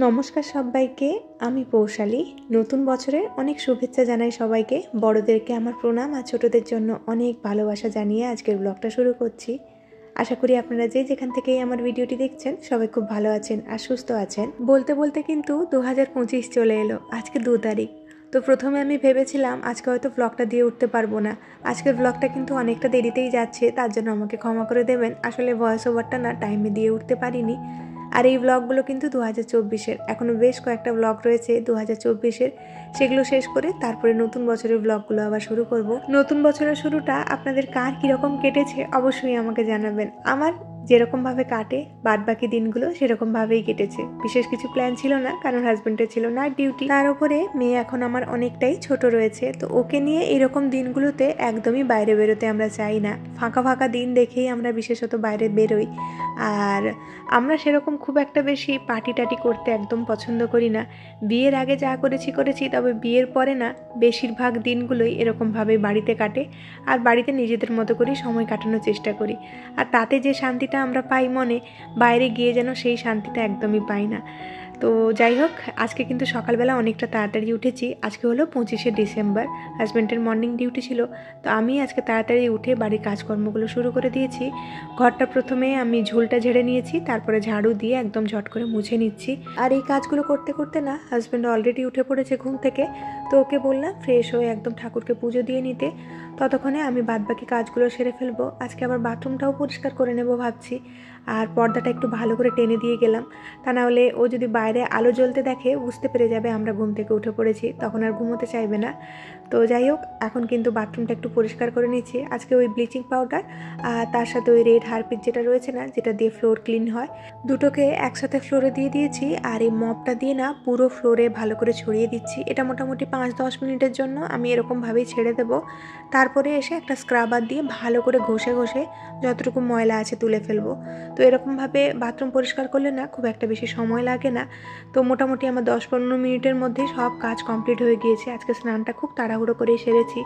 নমস্কার সবাইকে, আমি পৌশালী। নতুন বছরের অনেক শুভেচ্ছা জানাই সবাইকে। বড়দেরকে আমার প্রণাম আর ছোটদের জন্য অনেক ভালোবাসা জানিয়ে আজকের ব্লগটা শুরু করছি। আশা করি আপনারা যেখান থেকেই আমার ভিডিওটি দেখছেন সবাই খুব ভালো আছেন আর সুস্থ আছেন। বলতে বলতে কিন্তু 2025 চলে এলো। আজকে 2 তারিখ। তো প্রথমে আমি ভেবেছিলাম আজকে হয়তো ব্লগটা দিয়ে উঠতে পারবো না। আজকের ব্লগটা কিন্তু অনেকটা দেরিতেই যাচ্ছে, তার জন্য আমাকে ক্ষমা করে দেবেন। আসলে ভয়েস ওভারটা না টাইমে দিয়ে উঠতে পারিনি। আর এই ব্লগগুলো কিন্তু 2024-এর, এখনও বেশ কয়েকটা ব্লগ রয়েছে 2024-এর, সেগুলো শেষ করে তারপরে নতুন বছরের ব্লগগুলো আবার শুরু করব। নতুন বছরের শুরুটা আপনাদের কার কীরকম কেটেছে অবশ্যই আমাকে জানাবেন। আমার যেরকমভাবে কাটে বাদবাকি দিনগুলো সেরকমভাবেই কেটেছে। বিশেষ কিছু প্ল্যান ছিল না, কারণ হাজব্যান্ডের ছিল নাইট ডিউটি। তার উপরে মেয়ে এখন আমার অনেকটাই ছোট রয়েছে, তো ওকে নিয়ে এরকম দিনগুলোতে একদমই বাইরে বেরোতে আমরা চাই না। ফাঁকা ফাঁকা দিন দেখেই আমরা বিশেষত বাইরে বেরোই। আর আমরা সেরকম খুব একটা বেশি পার্টি টাটি করতে একদম পছন্দ করি না। বিয়ের আগে যা করেছি, তবে বিয়ের পরে না বেশিরভাগ দিনগুলোই এরকমভাবে বাড়িতে কাটে। আর বাড়িতে নিজেদের মতো করেই সময় কাটানোর চেষ্টা করি। আর তাতে যে শান্তিটা আমরা পাই মনে, বাইরে গিয়ে যেন সেই শান্তিটা একদমই পাই না। তো যাই হোক, আজকে কিন্তু সকালবেলা অনেকটা তাড়াতাড়ি উঠেছি। আজকে হলো 25শে ডিসেম্বর, হাজব্যান্ডের মর্নিং ডিউটি ছিল। তো আমি আজকে তাড়াতাড়ি উঠে বাড়ির কাজকর্মগুলো শুরু করে দিয়েছি। ঘরটা প্রথমে আমি ঝুলটা ঝেড়ে নিয়েছি, তারপরে ঝাড়ু দিয়ে একদম ঝট করে মুছে নিচ্ছি। আর এই কাজগুলো করতে করতে না হাজব্যান্ড অলরেডি উঠে পড়েছে ঘুম থেকে। তো ওকে বললাম ফ্রেশ হয়ে একদম ঠাকুরকে পুজো দিয়ে নিতে। ততক্ষণে আমি বাদবাকি কাজগুলো সেরে ফেলবো। আজকে আবার বাথরুমটাও পরিষ্কার করে নেব ভাবছি। আর পর্দাটা একটু ভালো করে টেনে দিয়ে গেলাম, তা না হলে ও যদি বাইরে আলো জ্বলতে দেখে বুঝতে পেরে যাবে আমরা ঘুম থেকে উঠে পড়েছি, তখন আর ঘুমোতে চাইবে না। তো যাই হোক, এখন কিন্তু বাথরুমটা একটু পরিষ্কার করে নিচ্ছি। আজকে ওই ব্লিচিং পাউডার আর তার সাথে ওই রেড হারপিক যেটা রয়েছে না, যেটা দিয়ে ফ্লোর ক্লিন হয়, দুটোকে একসাথে ফ্লোরে দিয়ে দিয়েছি। আর এই মপটা দিয়ে না পুরো ফ্লোরে ভালো করে ছড়িয়ে দিচ্ছি। এটা মোটামুটি 5-10 মিনিটের জন্য আমি এরকমভাবেই ছেড়ে দেবো। তারপরে এসে একটা স্ক্রাবার দিয়ে ভালো করে ঘষে ঘষে যতটুকু ময়লা আছে তুলে ফেলবো। তো এরকমভাবে বাথরুম পরিষ্কার করলে না খুব একটা বেশি সময় লাগে না। তো মোটামুটি আমার 10-15 মিনিটের মধ্যেই সব কাজ কমপ্লিট হয়ে গিয়েছে। আজকে স্নানটা খুব তাড়াহুড়ো করেই সেরেছি।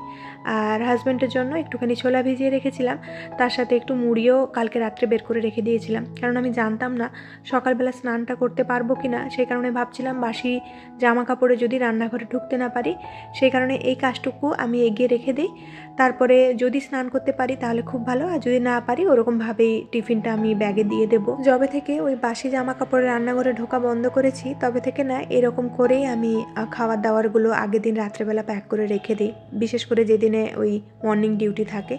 আর হাজব্যান্ডের জন্য একটুখানি ছোলা ভিজিয়ে রেখেছিলাম, তার সাথে একটু মুড়িও কালকে রাত্রে বের করে রেখে দিয়েছিলাম, কারণ আমি জানতাম না সকালবেলা স্নানটা করতে পারবো কি না। সেই কারণে ভাবছিলাম বাসি জামা কাপড়ে যদি রান্নাঘরে ঢুকতে না পারি, সেই কারণে এই কাজটুকু আমি এগিয়ে রেখে দিই। তারপরে যদি স্নান করতে পারি তাহলে খুব ভালো, আর যদি না পারি ওরকমভাবেই টিফিনটা আমি ব্যাগে দিয়ে দেবো। যবে থেকে ওই বাসি জামা কাপড়ে রান্নাঘরে ঢোকা বন্ধ করেছি তবে থেকে না এরকম করেই আমি খাবার দাবারগুলো আগের দিন রাত্রেবেলা প্যাক করে রেখে দিই, বিশেষ করে যেদিনে ওই মর্নিং ডিউটি থাকে।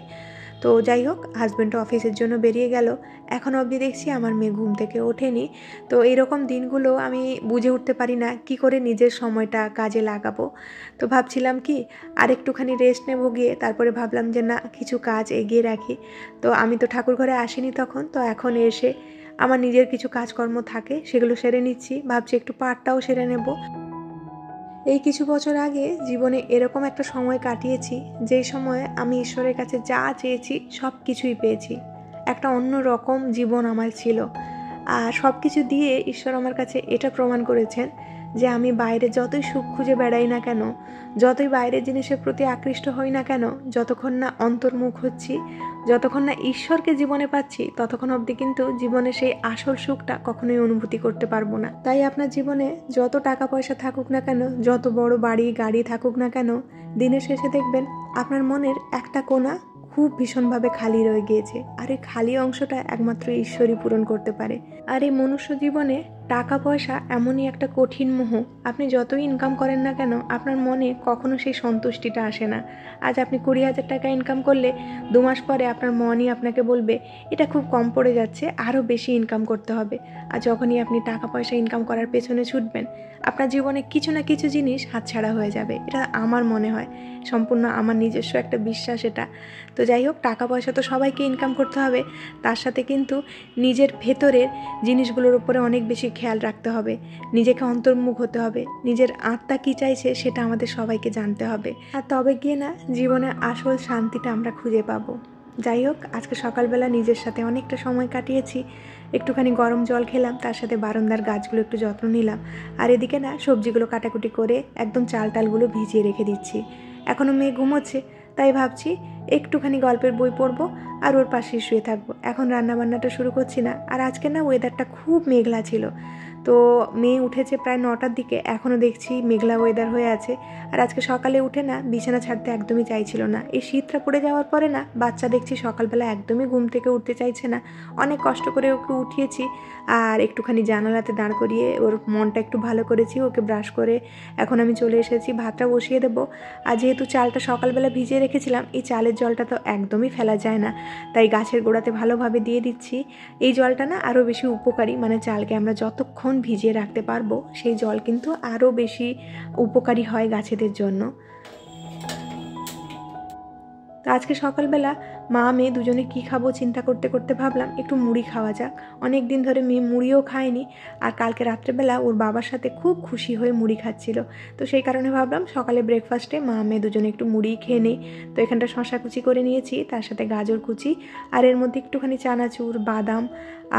তো যাই হোক, হাজব্যান্ড অফিসের জন্য বেরিয়ে গেল। এখন অবধি দেখছি আমার মেয়ে ঘুম থেকে ওঠেনি। তো এইরকম দিনগুলো আমি বুঝে উঠতে পারি না কি করে নিজের সময়টা কাজে লাগাবো। তো ভাবছিলাম কি আর একটুখানি রেস্ট নেবো গিয়ে, তারপরে ভাবলাম যে না, কিছু কাজ এগিয়ে রাখি। তো আমি তো ঠাকুর ঘরে আসিনি তখন, তো এখন এসে আমার নিজের কিছু কাজকর্ম থাকে সেগুলো সেরে নিচ্ছি। ভাবছি একটু পাঠটাও সেরে নেব। এই কিছু বছর আগে জীবনে এরকম একটা সময় কাটিয়েছি, যেই সময়ে আমি ঈশ্বরের কাছে যা চেয়েছি সব কিছুই পেয়েছি। একটা অন্য রকম জীবন আমার ছিল। আর সব কিছু দিয়ে ঈশ্বর আমার কাছে এটা প্রমাণ করেছেন যে আমি বাইরে যতই সুখ খুঁজে বেড়াই না কেন, যতই বাইরের জিনিসের প্রতি আকৃষ্ট হই না কেন, যতক্ষণ না অন্তর্মুখ হচ্ছি, যতক্ষণ না ঈশ্বরকে জীবনে পাচ্ছি, ততক্ষণ অবধি কিন্তু জীবনে সেই আসল সুখটা কখনোই অনুভূতি করতে পারবো না। তাই আপনার জীবনে যত টাকা পয়সা থাকুক না কেন, যত বড় বাড়ি গাড়ি থাকুক না কেন, দিনের শেষে দেখবেন আপনার মনের একটা কোণা খুব ভীষণভাবে খালি রয়ে গিয়েছে। আর এই খালি অংশটা একমাত্র ঈশ্বরই পূরণ করতে পারে। আর এই মনুষ্য জীবনে টাকা পয়সা এমনই একটা কঠিন মোহ, আপনি যতই ইনকাম করেন না কেন আপনার মনে কখনো সেই সন্তুষ্টিটা আসে না। আজ আপনি 20,000 টাকা ইনকাম করলে 2 মাস পরে আপনার মনই আপনাকে বলবে এটা খুব কম পড়ে যাচ্ছে, আরও বেশি ইনকাম করতে হবে। আর যখনই আপনি টাকা পয়সা ইনকাম করার পেছনে ছুটবেন, আপনার জীবনে কিছু না কিছু জিনিস হাতছাড়া হয়ে যাবে। এটা আমার মনে হয়, সম্পূর্ণ আমার নিজস্ব একটা বিশ্বাস এটা। তো যাই হোক, টাকা পয়সা তো সবাইকে ইনকাম করতে হবে, তার সাথে কিন্তু নিজের ভেতরের জিনিসগুলোর উপরে অনেক বেশি খেয়াল রাখতে হবে। নিজেকে অন্তর্মুখ হতে হবে, নিজের আত্মা কী চাইছে সেটা আমাদের সবাইকে জানতে হবে। আর তবে গিয়ে না জীবনে আসল শান্তিটা আমরা খুঁজে পাবো। যাই হোক, আজকে সকালবেলা নিজের সাথে অনেকটা সময় কাটিয়েছি। একটুখানি গরম জল খেলাম, তার সাথে বারান্দার গাছগুলো একটু যত্ন নিলাম। আর এদিকে না সবজিগুলো কাটাকুটি করে একদম চাল টালগুলো ভিজিয়ে রেখে দিচ্ছি। এখনও মেয়ে ঘুমোচ্ছে, তাই ভাবছি একটুখানি গল্পের বই পড়বো আর ওর পাশে শুয়ে থাকবো। এখন রান্নাবান্নাটা শুরু করছি না। আর আজকে না ওয়েদারটা খুব মেঘলা ছিল, তো মেয়ে উঠেছে প্রায় 9টার দিকে, এখনও দেখছি মেঘলা ওয়েদার হয়ে আছে। আর আজকে সকালে উঠে না বিছানা ছাড়তে একদমই চাইছিল না। এই শীতটা পড়ে যাওয়ার পরে না বাচ্চা দেখছি সকালবেলা একদমই ঘুম থেকে উঠতে চাইছে না। অনেক কষ্ট করে ওকে উঠিয়েছি আর একটুখানি জানালাতে দাঁড় করিয়ে ওর মনটা একটু ভালো করেছি, ওকে ব্রাশ করে এখন আমি চলে এসেছি ভাতটা বসিয়ে দেবো। আর যেহেতু চালটা সকালবেলা ভিজিয়ে রেখেছিলাম, এই চালের জলটা তো একদমই ফেলা যায় না, তাই গাছের গোড়াতে ভালোভাবে দিয়ে দিচ্ছি। এই জলটা না আরও বেশি উপকারী, মানে চালকে আমরা যতক্ষণ ভিজিয়ে রাখতে পারবো সেই জল কিন্তু আরও বেশি উপকারী হয় গাছেদের জন্য। তো আজকে সকালবেলা মা মেয়ে দুজনে কী খাবো চিন্তা করতে করতে ভাবলাম একটু মুড়ি খাওয়া যাক। অনেক দিন ধরে মেয়ে মুড়িও খায়নি, আর কালকে রাত্রেবেলা ওর বাবার সাথে খুব খুশি হয়ে মুড়ি খাচ্ছিল। তো সেই কারণে ভাবলাম সকালে ব্রেকফাস্টে মা মেয়ে দুজনে একটু মুড়ি খেয়ে নেই। তো এখানটা শশা কুচি করে নিয়েছি, তার সাথে গাজর কুচি, আর এর মধ্যে একটুখানি চানাচুর, বাদাম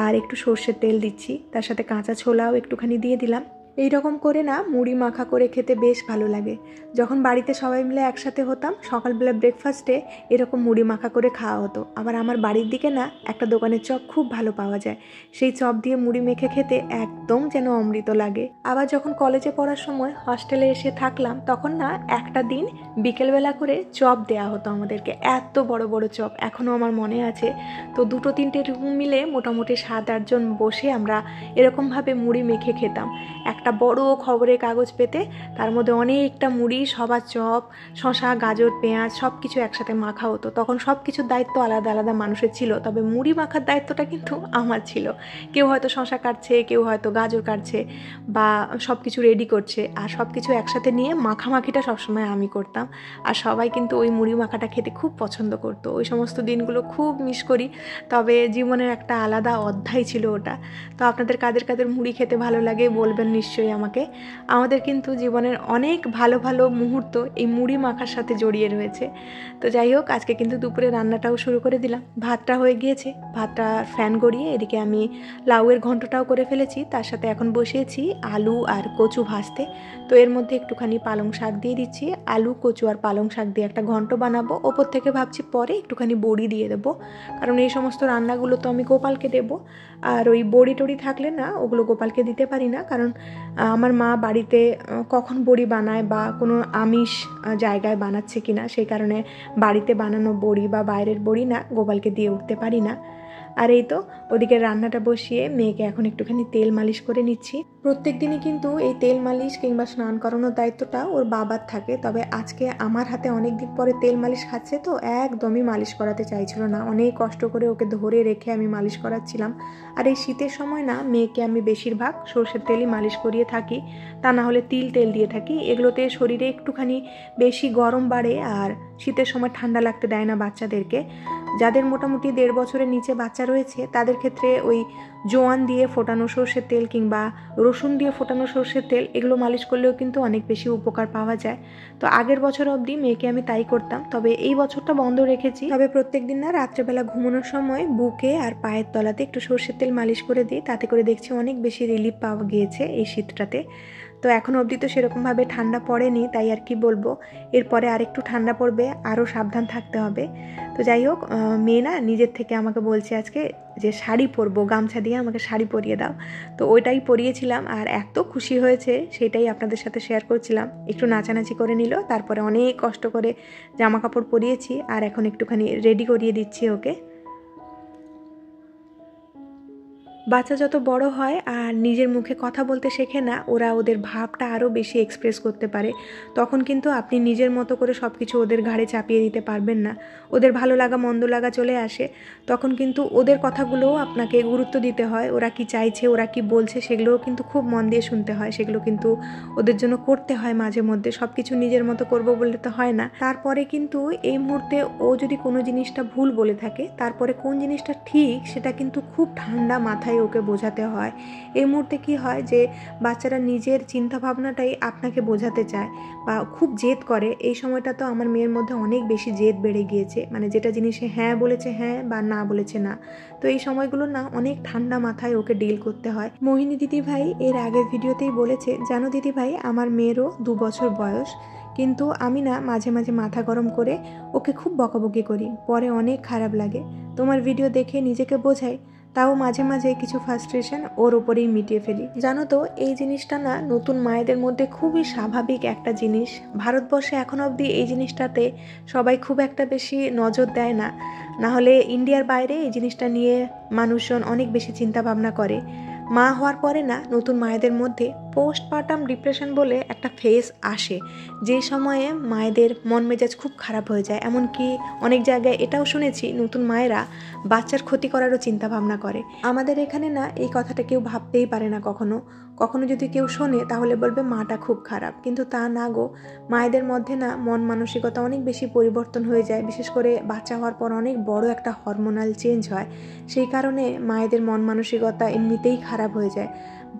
আর একটু সর্ষের তেল দিচ্ছি, তার সাথে কাঁচা ছোলাও একটুখানি দিয়ে দিলাম। এই রকম করে না মুড়ি মাখা করে খেতে বেশ ভালো লাগে। যখন বাড়িতে সবাই মিলে একসাথে হতাম সকালবেলা ব্রেকফাস্টে এরকম মুড়ি মাখা করে খাওয়া হতো। আবার আমার বাড়ির দিকে না একটা দোকানের চপ খুব ভালো পাওয়া যায়, সেই চপ দিয়ে মুড়ি মেখে খেতে একদম যেন অমৃত লাগে। আবার যখন কলেজে পড়ার সময় হস্টেলে এসে থাকলাম তখন না একটা দিন বিকেলবেলা করে চপ দেয়া হতো আমাদেরকে, এত বড় বড় চপ এখনও আমার মনে আছে। তো 2-3টে রুম মিলে মোটামুটি 7-8 জন বসে আমরা এরকমভাবে মুড়ি মেখে খেতাম। একটা বড় খবরের কাগজ পেতে তার মধ্যে অনেকটা মুড়ি, সবার চপ, শশা, গাজর, পেঁয়াজ সব কিছু একসাথে মাখা হতো। তখন সব কিছুর দায়িত্ব আলাদা আলাদা মানুষের ছিল, তবে মুড়ি মাখার দায়িত্বটা কিন্তু আমার ছিল। কেউ হয়তো শশা কাটছে, কেউ হয়তো গাজর কাটছে বা সব কিছু রেডি করছে, আর সব কিছু একসাথে নিয়ে মাখামাখিটা সবসময় আমি করতাম। আর সবাই কিন্তু ওই মুড়ি মাখাটা খেতে খুব পছন্দ করতো। ওই সমস্ত দিনগুলো খুব মিস করি, তবে জীবনের একটা আলাদা অধ্যায় ছিল ওটা। তো আপনাদের কাদের কাদের মুড়ি খেতে ভালো লাগে বলবেন নিশ্চয়ই আমাকে। আমাদের কিন্তু জীবনের অনেক ভালো ভালো মুহূর্ত এই মুড়ি মাখার সাথে জড়িয়ে রয়েছে। তো যাই হোক, আজকে কিন্তু দুপুরে রান্নাটাও শুরু করে দিলাম। ভাতটা হয়ে গিয়েছে, ভাতটা ফ্যান গড়িয়ে এদিকে আমি লাউয়ের ঘন্টটাও করে ফেলেছি, তার সাথে এখন বসিয়েছি আলু আর কচু ভাজতে। তো এর মধ্যে একটুখানি পালং শাক দিয়ে দিচ্ছি, আলু, কচু আর পালং শাক দিয়ে একটা ঘন্ট বানাবো। ওপর থেকে ভাবছি পরে একটুখানি বড়ি দিয়ে দেবো, কারণ এই সমস্ত রান্নাগুলো তো আমি গোপালকে দেবো, আর ওই বড়ি টড়ি থাকলে না ওগুলো গোপালকে দিতে পারি না, কারণ আমার মা বাড়িতে কখন বড়ি বানায় বা কোনো আমিষ জায়গায় বানাচ্ছে কিনা, সেই কারণে বাড়িতে বানানো বড়ি বা বাইরের বড়ি না গোপালকে দিয়ে উঠতে পারি না। আর এই তো ওদিকে রান্নাটা বসিয়ে মেয়েকে এখন একটুখানি তেল মালিশ করে নিচ্ছি। প্রত্যেক দিনই কিন্তু এই তেল মালিশ কিংবা স্নান করানোর দায়িত্বটা ওর বাবার থাকে, তবে আজকে আমার হাতে অনেক দিন পরে তেল মালিশ খাচ্ছে তো একদমই মালিশ করাতে চাইছিল না। অনেক কষ্ট করে ওকে ধরে রেখে আমি মালিশ করাচ্ছিলাম। আর এই শীতের সময় না মেয়েকে আমি বেশিরভাগ সর্ষের তেলই মালিশ করিয়ে থাকি, তা না হলে তিল তেল দিয়ে থাকি। এগুলোতে শরীরে একটুখানি বেশি গরম বাড়ে আর শীতের সময় ঠান্ডা লাগতে দেয় না বাচ্চাদেরকে। যাদের মোটামুটি 1.5 বছরের নিচে বাচ্চা রয়েছে তাদের ক্ষেত্রে ওই জোয়ান দিয়ে ফোটানো সর্ষের তেল কিংবা রসুন দিয়ে ফোটানো সর্ষের তেল এগুলো মালিশ করলেও কিন্তু অনেক বেশি উপকার পাওয়া যায়। তো আগের বছর অবধি মেয়েকে আমি তাই করতাম, তবে এই বছরটা বন্ধ রেখেছি। তবে প্রত্যেক দিন না রাত্রেবেলা ঘুমানোর সময় বুকে আর পায়ের তলাতে একটু সর্ষের তেল মালিশ করে দিই, তাতে করে দেখছি অনেক বেশি রিলিফ পাওয়া গিয়েছে এই শীতটাতে। তো এখন অবধি তো সেরকমভাবে ঠান্ডা পড়েনি, তাই আর কি বলবো, এরপরে আরেকটু ঠান্ডা পড়বে, আরও সাবধান থাকতে হবে। তো যাই হোক, মেয়ে না নিজের থেকে আমাকে বলছে আজকে যে শাড়ি পরবো, গামছা দিয়ে আমাকে শাড়ি পরিয়ে দাও। তো ওইটাই পরিয়েছিলাম আর এত খুশি হয়েছে, সেটাই আপনাদের সাথে শেয়ার করছিলাম। একটু নাচানাচি করে নিল, তারপরে অনেক কষ্ট করে জামা কাপড় পরিয়েছি আর এখন একটুখানি রেডি করিয়ে দিচ্ছি ওকে। বাচ্চা যত বড় হয় আর নিজের মুখে কথা বলতে শেখে না, ওরা ওদের ভাবটা আরও বেশি এক্সপ্রেস করতে পারে। তখন কিন্তু আপনি নিজের মতো করে সব কিছু ওদের ঘাড়ে চাপিয়ে দিতে পারবেন না। ওদের ভালো লাগা মন্দ লাগা চলে আসে, তখন কিন্তু ওদের কথাগুলোও আপনাকে গুরুত্ব দিতে হয়। ওরা কি চাইছে, ওরা কি বলছে, সেগুলোও কিন্তু খুব মন দিয়ে শুনতে হয়। সেগুলো কিন্তু ওদের জন্য করতে হয় মাঝে মধ্যে, সব কিছু নিজের মতো করবো বললে তো হয় না। তারপরে কিন্তু এই মুহূর্তে ও যদি কোনো জিনিসটা ভুল বলে থাকে, তারপরে কোন জিনিসটা ঠিক সেটা কিন্তু খুব ঠান্ডা মাথায় ওকে বোঝাতে হয়। এই মুহূর্তে কি হয় যে বাচ্চারা নিজের চিন্তা ভাবনাটাই আপনাকে বোঝাতে চায় বা খুব জেদ করে। এই সময়টা তো আমার মেয়ের মধ্যে অনেক বেশি জেদ বেড়ে গিয়েছে, মানে যেটা জিনিসে হ্যাঁ বলেছে হ্যাঁ বা না বলেছে না। তো এই সময়গুলো না অনেক ঠান্ডা মাথায় ওকে ডিল করতে হয়। মোহিনী দিদিভাই এর আগের ভিডিওতেই বলেছে, জানো দিদিভাই আমার মেয়েরও 2 বছর বয়স, কিন্তু আমি না মাঝে মাঝে মাথা গরম করে ওকে খুব বকাবকি করি, পরে অনেক খারাপ লাগে। তোমার ভিডিও দেখে নিজেকে বোঝাই তাও মাঝে মাঝে কিছু ফ্রাস্ট্রেশন ওর উপরেই মিটিয়ে ফেলি। জানো তো, এই জিনিসটা না নতুন মায়েদের মধ্যে খুবই স্বাভাবিক একটা জিনিস। ভারতবর্ষে এখন অবধি এই জিনিসটাতে সবাই খুব একটা বেশি নজর দেয় না, না হলে ইন্ডিয়ার বাইরে এই জিনিসটা নিয়ে মানুষজন অনেক বেশি চিন্তা ভাবনা করে। মা হওয়ার পরে না নতুন মায়েদের মধ্যে পোস্টপার্টাম ডিপ্রেশন বলে একটা ফেজ আসে, যে সময়ে মায়েদের মন মেজাজ খুব খারাপ হয়ে যায়। এমনকি অনেক জায়গায় এটাও শুনেছি নতুন মায়েরা বাচ্চার ক্ষতি করারও চিন্তা ভাবনা করে। আমাদের এখানে না এই কথাটা কেউ ভাবতেই পারে না। কখনো কখনো যদি কেউ শোনে তাহলে বলবে মাটা খুব খারাপ, কিন্তু তা না গো। মায়েদের মধ্যে না মন মানসিকতা অনেক বেশি পরিবর্তন হয়ে যায়, বিশেষ করে বাচ্চা হওয়ার পর অনেক বড় একটা হরমোনাল চেঞ্জ হয়। সেই কারণে মায়েদের মন মানসিকতা এমনিতেই খারাপ হয়ে যায়।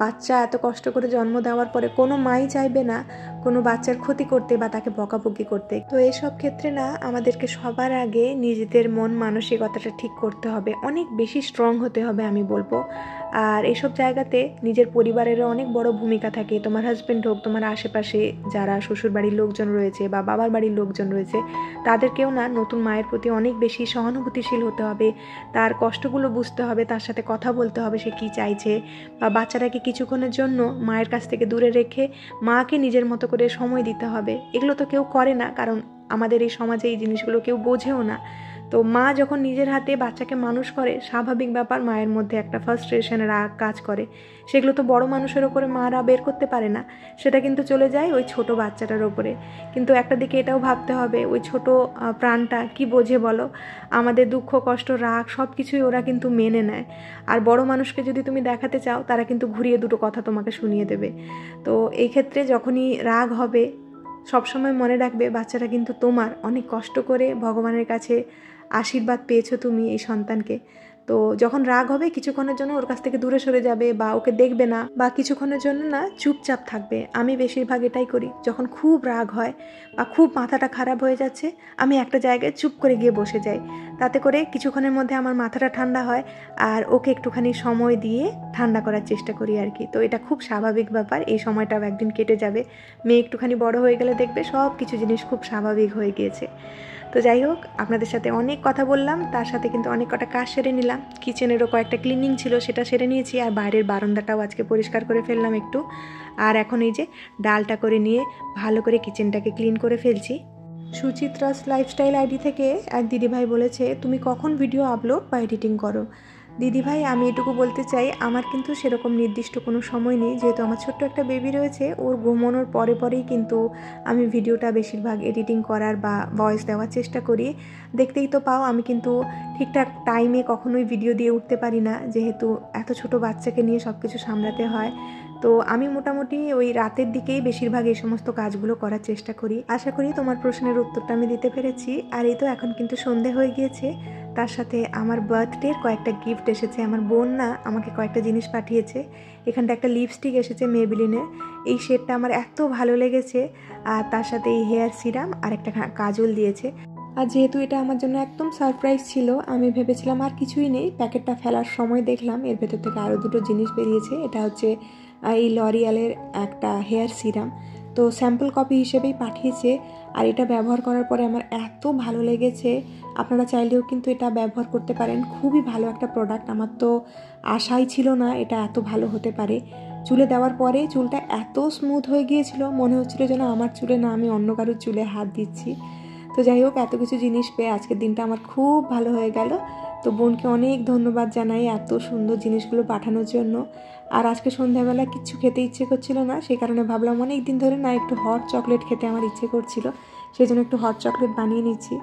বাচ্চা এত কষ্ট করে জন্ম দেওয়ার পরে কোনো মাই চাইবে না কোনো বাচ্চার ক্ষতি করতে বা তাকে বকাবকি করতে। তো এইসব ক্ষেত্রে না আমাদেরকে সবার আগে নিজেদের মন মানসিকতাটা ঠিক করতে হবে, অনেক বেশি স্ট্রং হতে হবে আমি বলবো। আর এইসব জায়গাতে নিজের পরিবারেরও অনেক বড় ভূমিকা থাকে। তোমার হাজব্যান্ড হোক, তোমার আশেপাশে যারা শ্বশুর বাড়ির লোকজন রয়েছে বা বাবার বাড়ির লোকজন রয়েছে, তাদেরকেও না নতুন মায়ের প্রতি অনেক বেশি সহানুভূতিশীল হতে হবে। তার কষ্টগুলো বুঝতে হবে, তার সাথে কথা বলতে হবে সে কী চাইছে। বা বাচ্চাটাকে কিছুক্ষণের জন্য মায়ের কাছ থেকে দূরে রেখে মাকে নিজের মতো করে সময় দিতে হবে। এগুলো তো কেউ করে না, কারণ আমাদের এই সমাজে এই জিনিসগুলো কেউ বোঝেও না। তো মা যখন নিজের হাতে বাচ্চাকে মানুষ করে, স্বাভাবিক ব্যাপার মায়ের মধ্যে একটা ফ্রাস্ট্রেশন, রাগ কাজ করে। সেগুলো তো বড় মানুষের ওপরে মারা বের করতে পারে না, সেটা কিন্তু চলে যায় ওই ছোট বাচ্চাটার ওপরে। কিন্তু একটা দিকে এটাও ভাবতে হবে, ওই ছোট প্রাণটা কি বোঝে বলো? আমাদের দুঃখ কষ্ট রাগ সব কিছুই ওরা কিন্তু মেনে নেয়। আর বড় মানুষকে যদি তুমি দেখাতে চাও, তারা কিন্তু ঘুরিয়ে দুটো কথা তোমাকে শুনিয়ে দেবে। তো এই ক্ষেত্রে যখনই রাগ হবে, সবসময় মনে রাখবে বাচ্চাটা কিন্তু তোমার। অনেক কষ্ট করে ভগবানের কাছে আশীর্বাদ পেয়েছো তুমি এই সন্তানকে। তো যখন রাগ হবে কিছুক্ষণের জন্য ওর কাছ থেকে দূরে সরে যাবে বা ওকে দেখবে না, বা কিছুক্ষণের জন্য না চুপচাপ থাকবে। আমি বেশিরভাগ এটাই করি। যখন খুব রাগ হয় বা খুব মাথাটা খারাপ হয়ে যাচ্ছে, আমি একটা জায়গায় চুপ করে গিয়ে বসে যাই। তাতে করে কিছুক্ষণের মধ্যে আমার মাথাটা ঠান্ডা হয়, আর ওকে একটুখানি সময় দিয়ে ঠান্ডা করার চেষ্টা করি আর কি। তো এটা খুব স্বাভাবিক ব্যাপার, এই সময়টাও একদিন কেটে যাবে। মেয়ে একটুখানি বড় হয়ে গেলে দেখবে সব কিছু জিনিস খুব স্বাভাবিক হয়ে গিয়েছে। তো যাই হোক, আপনাদের সাথে অনেক কথা বললাম, তার সাথে কিন্তু অনেক কটা কাজ সেরে নিলাম। কিচেনেরও কয়েকটা ক্লিনিং ছিল, সেটা সেরে নিয়েছি। আর বাইরের বারান্দাটাও আজকে পরিষ্কার করে ফেললাম একটু। আর এখন এই যে ডালটা করে নিয়ে ভালো করে কিচেনটাকে ক্লিন করে ফেলছি। সুচিত্রাস লাইফস্টাইল আইডি থেকে এক দিদিভাই বলেছে, তুমি কখন ভিডিও আপলোড বা এডিটিং করো? দিদিভাই, আমি এটুকু বলতে চাই, আমার কিন্তু সেরকম নির্দিষ্ট কোনো সময় নেই। যেহেতু আমার ছোট্ট একটা বেবি রয়েছে, ওর ঘুমানোর পরে পরেই কিন্তু আমি ভিডিওটা বেশিরভাগ এডিটিং করার বা ভয়েস দেওয়ার চেষ্টা করি। দেখতেই তো পাও, আমি কিন্তু ঠিকঠাক টাইমে কখনোই ভিডিও দিয়ে উঠতে পারি না, যেহেতু এত ছোট বাচ্চাকে নিয়ে সব কিছু সামলাতে হয়। তো আমি মোটামুটি ওই রাতের দিকেই বেশিরভাগ এই সমস্ত কাজগুলো করার চেষ্টা করি। আশা করি তোমার প্রশ্নের উত্তরটা আমি দিতে পেরেছি। আর এই তো এখন কিন্তু সন্ধে হয়ে গিয়েছে, তার সাথে আমার বার্থডের কয়েকটা গিফট এসেছে। আমার বোন না আমাকে কয়েকটা জিনিস পাঠিয়েছে। এখানটা একটা লিপস্টিক এসেছে মেবিলিনের, এই শেডটা আমার এত ভালো লেগেছে। আর তার সাথে এই হেয়ার সিরাম আর একটা কাজল দিয়েছে। আর যেহেতু এটা আমার জন্য একদম সারপ্রাইজ ছিল, আমি ভেবেছিলাম আর কিছুই নেই। প্যাকেটটা ফেলার সময় দেখলাম এর ভেতর থেকে আরও দুটো জিনিস বেরিয়েছে। এটা হচ্ছে এই লরিয়ালের একটা হেয়ার সিরাম, তো স্যাম্পল কপি হিসেবেই পাঠিয়েছে। আর এটা ব্যবহার করার পরে আমার এত ভালো লেগেছে, আপনারা চাইলেও কিন্তু এটা ব্যবহার করতে পারেন। খুবই ভালো একটা প্রোডাক্ট। আমার তো আশাই ছিল না এটা এত ভালো হতে পারে। চুলে দেওয়ার পরে চুলটা এত স্মুথ হয়ে গিয়েছিল, মনে হচ্ছিল যেন আমার চুলে না আমি অন্য কারোর চুলে হাত দিচ্ছি। তো যাই হোক, এত কিছু জিনিস পেয়ে আজকের দিনটা আমার খুব ভালো হয়ে গেল। তো বোনকে অনেক ধন্যবাদ জানাই এত সুন্দর জিনিসগুলো পাঠানোর জন্য। আর আজকে সন্ধ্যাবেলা কিচ্ছু খেতে ইচ্ছে করছিল না, সেই কারণে ভাবলাম অনেক দিন ধরে না একটু হট চকলেট খেতে আমার ইচ্ছে করছিল, সেই জন্য একটু হট চকলেট বানিয়ে নিচ্ছি।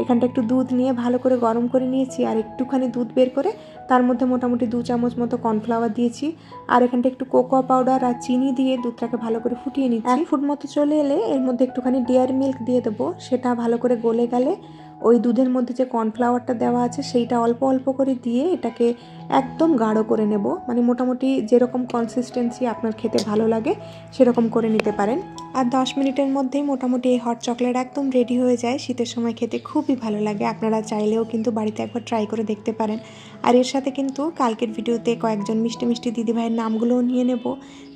এখানটা একটু দুধ নিয়ে ভালো করে গরম করে নিয়েছি, আর একটুখানি দুধ বের করে তার মধ্যে মোটামুটি 2 চামচ মতো কর্নফ্লাওয়ার দিয়েছি। আর এখানটা একটু কোকো পাউডার আর চিনি দিয়ে দুধটাকে ভালো করে ফুটিয়ে নিচ্ছি। 1 ফুট মতো চলে এলে এর মধ্যে একটুখানি ডেয়ারি মিল্ক দিয়ে দেবো। সেটা ভালো করে গলে গেলে ওই দুধের মধ্যে যে কর্নফ্লাওয়ারটা দেওয়া আছে সেইটা অল্প অল্প করে দিয়ে এটাকে একদম গাঢ় করে নেব। মানে মোটামুটি যেরকম কনসিস্টেন্সি আপনার খেতে ভালো লাগে সেরকম করে নিতে পারেন। আর 10 মিনিটের মধ্যেই মোটামুটি এই হট চকলেট একদম রেডি হয়ে যায়। শীতের সময় খেতে খুবই ভালো লাগে। আপনারা চাইলেও কিন্তু বাড়িতে একবার ট্রাই করে দেখতে পারেন। আর এর সাথে কিন্তু কালকের ভিডিওতে কয়েকজন মিষ্টি মিষ্টি দিদিভাইয়ের নামগুলোও নিয়ে নেব।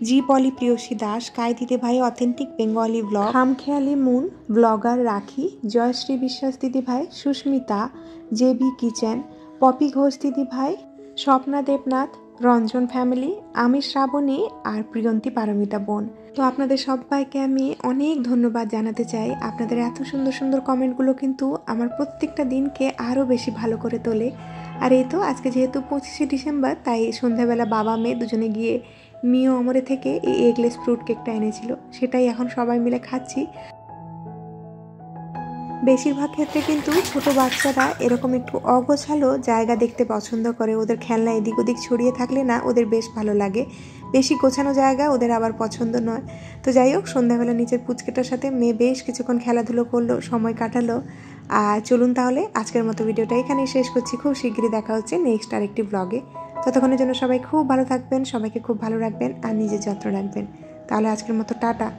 জি পলি প্রিয়সী দাস, কাই দিদিভাই অথেন্টিক বেঙ্গলি ব্লগ, খামখেয়ালি মুন ব্লগার রাখি, জয়শ্রী বিশ্বাস দিদিভাই, সুস্মিতা, জেবি কিচেন, পপি ঘোষ দিদিভাই, স্বপ্না দেবনাথ, রঞ্জন ফ্যামিলি, আমি শ্রাবণী আর প্রিয়ন্তী পারমিতা বোন। তো আপনাদের সবাইকে আমি অনেক ধন্যবাদ জানাতে চাই। আপনাদের এত সুন্দর সুন্দর কমেন্টগুলো কিন্তু আমার প্রত্যেকটা দিনকে আরও বেশি ভালো করে তোলে। আর এই তো আজকে যেহেতু 25শে ডিসেম্বর, তাই সন্ধ্যাবেলা বাবা মেয়ে দুজনে গিয়ে মিও অমরে থেকে এই এগলেস ফ্রুট কেকটা এনেছিল, সেটাই এখন সবাই মিলে খাচ্ছি। বেশিরভাগ ক্ষেত্রে কিন্তু ছোট বাচ্চারা এরকম একটু অগোছালো জায়গা দেখতে পছন্দ করে। ওদের খেলনা এদিক ওদিক ছড়িয়ে থাকলে না ওদের বেশ ভালো লাগে, বেশি গোছানো জায়গা ওদের আবার পছন্দ নয়। তো যাই হোক, সন্ধ্যাবেলা নিচের পুচকেটার সাথে মেয়ে বেশ কিছুক্ষণ খেলাধুলো করলো, সময় কাটালো। আর চলুন তাহলে আজকের মতো ভিডিওটা এখানেই শেষ করছি। খুব শিগগিরই দেখা হচ্ছে নেক্সট আরেকটি ব্লগে। ততক্ষণের জন্য সবাই খুব ভালো থাকবেন, সবাইকে খুব ভালো রাখবেন আর নিজের যত্ন রাখবেন। তাহলে আজকের মতো টাটা।